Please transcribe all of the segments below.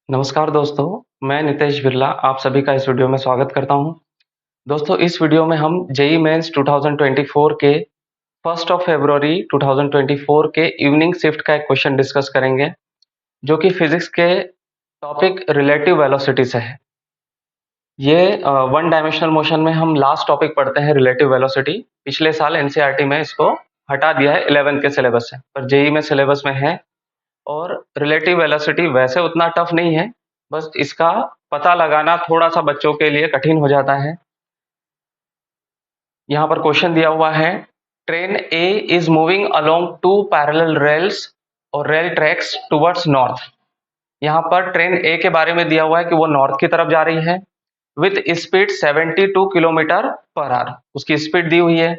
नमस्कार दोस्तों, मैं नितेश बिरला आप सभी का इस वीडियो में स्वागत करता हूं। दोस्तों, इस वीडियो में हम जेईई मेंस 2024 के 1 फरवरी 2024 के इवनिंग शिफ्ट का एक क्वेश्चन डिस्कस करेंगे, जो कि फिजिक्स के टॉपिक रिलेटिव वेलोसिटी से है। ये वन डायमेंशनल मोशन में हम लास्ट टॉपिक पढ़ते हैं रिलेटिव वेलोसिटी। पिछले साल एनसीईआरटी में इसको हटा दिया है 11 के सिलेबस से, पर जेईई में सिलेबस में है। और रिलेटिव वेलोसिटी वैसे उतना टफ नहीं है, बस इसका पता लगाना थोड़ा-सा बच्चों के लिए कठिन हो जाता है। यहाँ पर क्वेश्चन दिया हुआ है, train A is moving along two parallel rails और रेल ट्रैक्स टुवर्ड्स नॉर्थ। यहाँ पर ट्रेन ए के बारे में दिया हुआ है कि वो नॉर्थ की तरफ जा रही है with speed 72 kilometre per hour, उसकी स्पीड दी हुई है।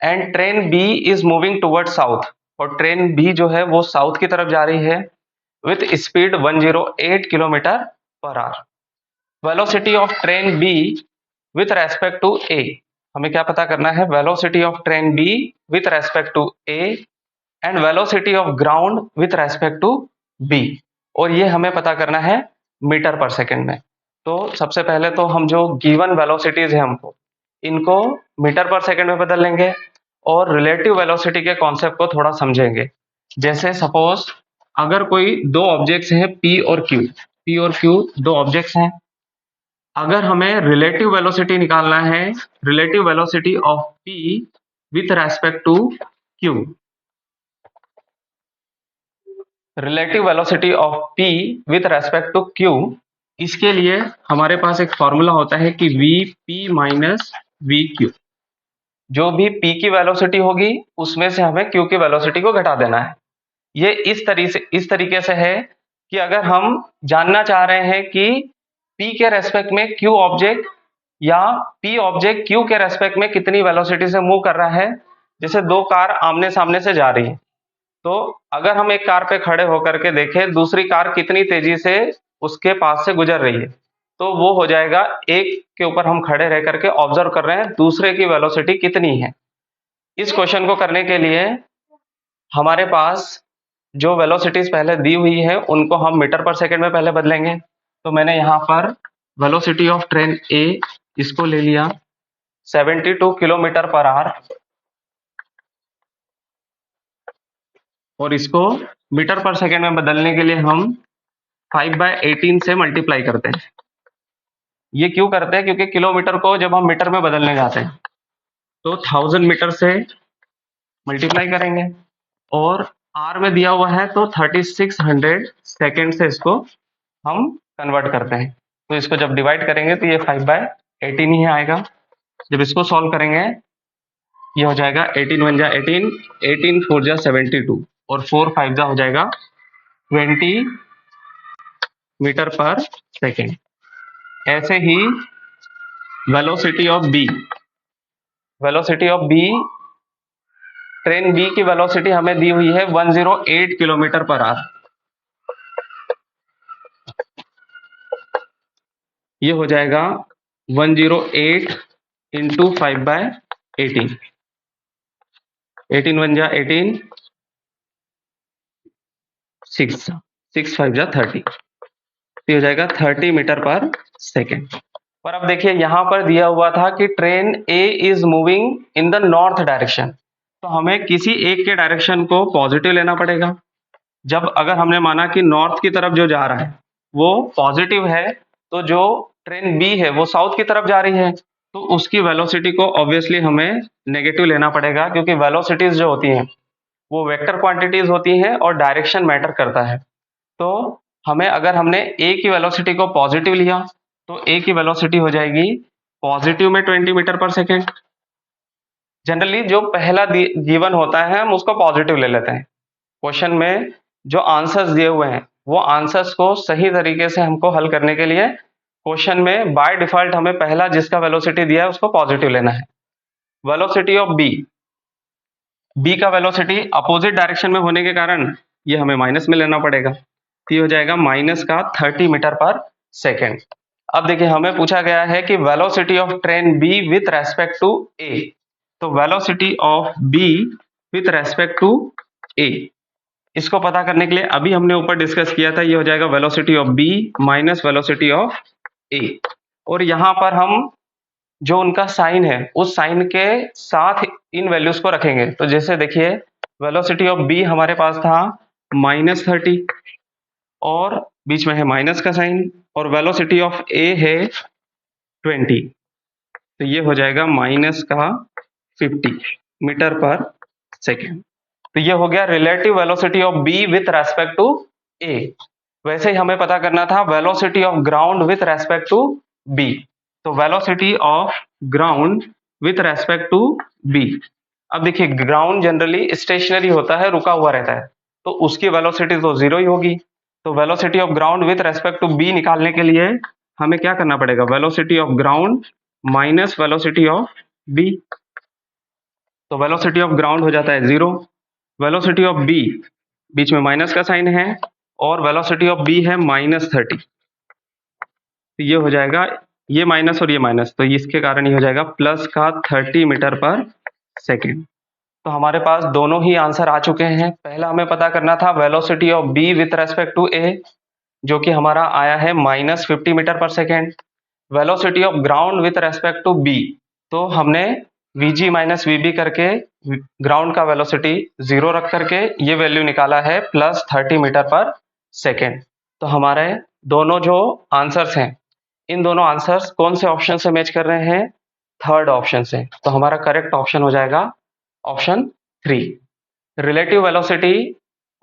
And train B is moving towards south, और ट्रेन बी जो है वो साउथ की तरफ जा रही है with speed 108 kilometre per hour. Velocity of train B with respect to A, हमें क्या पता करना है? Velocity of train B with respect to A and velocity of ground with respect to B, और ये हमें पता करना है मीटर पर सेकेंड में। तो सबसे पहले तो हम जो गिवन वेलोसिटीज है हमको इनको मीटर पर सेकेंड में बदल लेंगे और रिलेटिव वेलोसिटी के कॉन्सेप्ट को थोड़ा समझेंगे। जैसे सपोज अगर कोई दो ऑब्जेक्ट्स हैं पी और क्यू दो ऑब्जेक्ट्स हैं। अगर हमें रिलेटिव वेलोसिटी निकालना है, relative velocity of P with respect to Q, relative velocity of P with respect to Q, इसके लिए हमारे पास एक फॉर्मूला होता है कि V P minus V Q. जो भी पी की वेलोसिटी होगी उसमें से हमें क्यू की वेलोसिटी को घटा देना है। ये इस तरीके से है कि अगर हम जानना चाह रहे हैं कि p के रेस्पेक्ट में q ऑब्जेक्ट या p ऑब्जेक्ट q के रेस्पेक्ट में कितनी वेलोसिटी से मूव कर रहा है, जैसे दो कार आमने सामने से जा रही है, तो अगर हम एक कार पे खड़े होकर के देखें दूसरी कार कितनी तेजी से उसके पास से गुजर रही है, तो वो हो जाएगा एक के ऊपर हम खड़े रह करके ऑब्जर्व कर रहे हैं दूसरे की वेलोसिटी कितनी है। इस क्वेश्चन को करने के लिए हमारे पास जो वेलोसिटीज पहले दी हुई है उनको हम मीटर पर सेकंड में पहले बदलेंगे। तो मैंने यहाँ पर वेलोसिटी ऑफ ट्रेन ए इसको ले लिया 72 किलोमीटर पर आवर, और इसको मीटर पर सेकंड में बदलने के लिए हम 5/18 से मल्टीप्लाई करते हैं। ये क्यों करते हैं? क्योंकि किलोमीटर को जब हम मीटर में बदलने जाते हैं तो 1000 मीटर से मल्टीप्लाई करेंगे, और आर में दिया हुआ है तो 3600 सेकेंड से इसको हम कन्वर्ट करते हैं। तो इसको जब डिवाइड करेंगे तो ये 5/18 ही आएगा। जब इसको सॉल्व करेंगे ये हो जाएगा 18 1 जा 18, 18 4 जा 72, और 4 5 जा हो जाएगा 20 मीटर पर सेकेंड। ऐसे ही velocity of B, train B की वेलोसिटी हमें दी हुई है 108 किलोमीटर पर आवर। ये हो जाएगा 108 इंटू 5/18, 18 1 जा 18, 6 5 जा 30, ये हो जाएगा 30 मीटर पर सेकेंड। पर अब देखिए यहाँ पर दिया हुआ था कि train A is moving in the north direction, तो हमें किसी एक के डायरेक्शन को पॉजिटिव लेना पड़ेगा। जब अगर हमने माना कि नॉर्थ की तरफ जो जा रहा है वो पॉजिटिव है, तो जो ट्रेन बी है वो साउथ की तरफ जा रही है, तो उसकी वेलोसिटी को ऑब्वियसली हमें नेगेटिव लेना पड़ेगा, क्योंकि वेलोसिटीज जो होती हैं वो वेक्टर क्वांटिटीज होती हैं और डायरेक्शन मैटर करता है। तो हमें अगर हमने ए की वेलोसिटी को पॉजिटिव लिया तो ए की वेलोसिटी हो जाएगी पॉजिटिव में 20 मीटर पर सेकेंड। जनरली जो पहला गिवन होता है हम उसको पॉजिटिव ले लेते हैं। क्वेश्चन में जो आंसर्स दिए हुए हैं वो आंसर्स को सही तरीके से हमको हल करने के लिए क्वेश्चन में बाय डिफॉल्ट हमें पहला जिसका वेलोसिटी दिया है उसको पॉजिटिव लेना है। वेलोसिटी ऑफ बी का वेलोसिटी अपोजिट डायरेक्शन में होने के कारण ये हमें माइनस में लेना पड़ेगा, तो ये हो जाएगा माइनस का 30 मीटर पर सेकेंड। अब देखिए हमें पूछा गया है कि velocity of train B with respect to A, तो velocity of B with respect to A इसको पता करने के लिए अभी हमने ऊपर डिस्कस किया था, ये हो जाएगा velocity of B minus velocity of A, और यहाँ पर हम जो उनका साइन है उस साइन के साथ इन वैल्यूज को रखेंगे। तो जैसे देखिए वेलोसिटी ऑफ बी हमारे पास था -30 और बीच में है माइनस का साइन, और वेलोसिटी ऑफ ए है 20, तो ये हो जाएगा माइनस का 50 मीटर पर सेकेंड। तो ये हो गया relative velocity of B with respect to A. वैसे ही हमें पता करना था velocity of ground with respect to B. तो velocity of ground with respect to B, अब देखिए ग्राउंड जनरली स्टेशनरी होता है, रुका हुआ रहता है, तो उसकी वेलोसिटी तो जीरो ही होगी। तो velocity of ground with respect to B निकालने के लिए हमें क्या करना पड़ेगा, velocity of ground minus velocity of B. तो वेलोसिटी ऑफ ग्राउंड हो जाता है जीरो, वेलोसिटी ऑफ बी बीच में माइनस का साइन है, और वेलोसिटी ऑफ बी है -30, तो ये हो जाएगा ये माइनस और ये माइनस, तो इसके कारण ये हो जाएगा प्लस का 30 मीटर पर सेकेंड। तो हमारे पास दोनों ही आंसर आ चुके हैं। पहला हमें पता करना था velocity of B with respect to A, जो कि हमारा आया है -50 metre per second. Velocity of ground with respect to B, तो हमने vg माइनस vb करके ग्राउंड का वेलोसिटी जीरो रख करके ये वैल्यू निकाला है +30 मीटर पर सेकेंड। तो हमारे दोनों जो आंसर्स हैं, इन दोनों आंसर्स कौन से ऑप्शन से मैच कर रहे हैं, थर्ड ऑप्शन से। तो हमारा करेक्ट ऑप्शन हो जाएगा ऑप्शन 3। रिलेटिव वेलोसिटी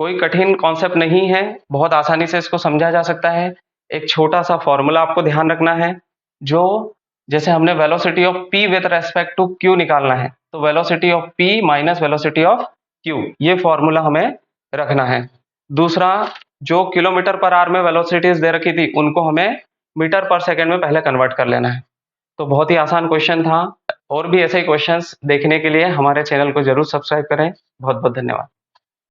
कोई कठिन कॉन्सेप्ट नहीं है, बहुत आसानी से इसको समझा जा सकता है। एक छोटा सा फॉर्मूला आपको ध्यान रखना है, जो जैसे हमने velocity of p with respect to q निकालना है, तो velocity of p minus velocity of q, ये फॉर्मूला हमें रखना है। दूसरा, जो किलोमीटर पर आवर में वेलोसिटीज दे रखी थी उनको हमें मीटर पर सेकेंड में पहले कन्वर्ट कर लेना है। तो बहुत ही आसान क्वेश्चन था, और भी ऐसे ही क्वेश्चंस देखने के लिए हमारे चैनल को जरूर सब्सक्राइब करें। बहुत बहुत धन्यवाद।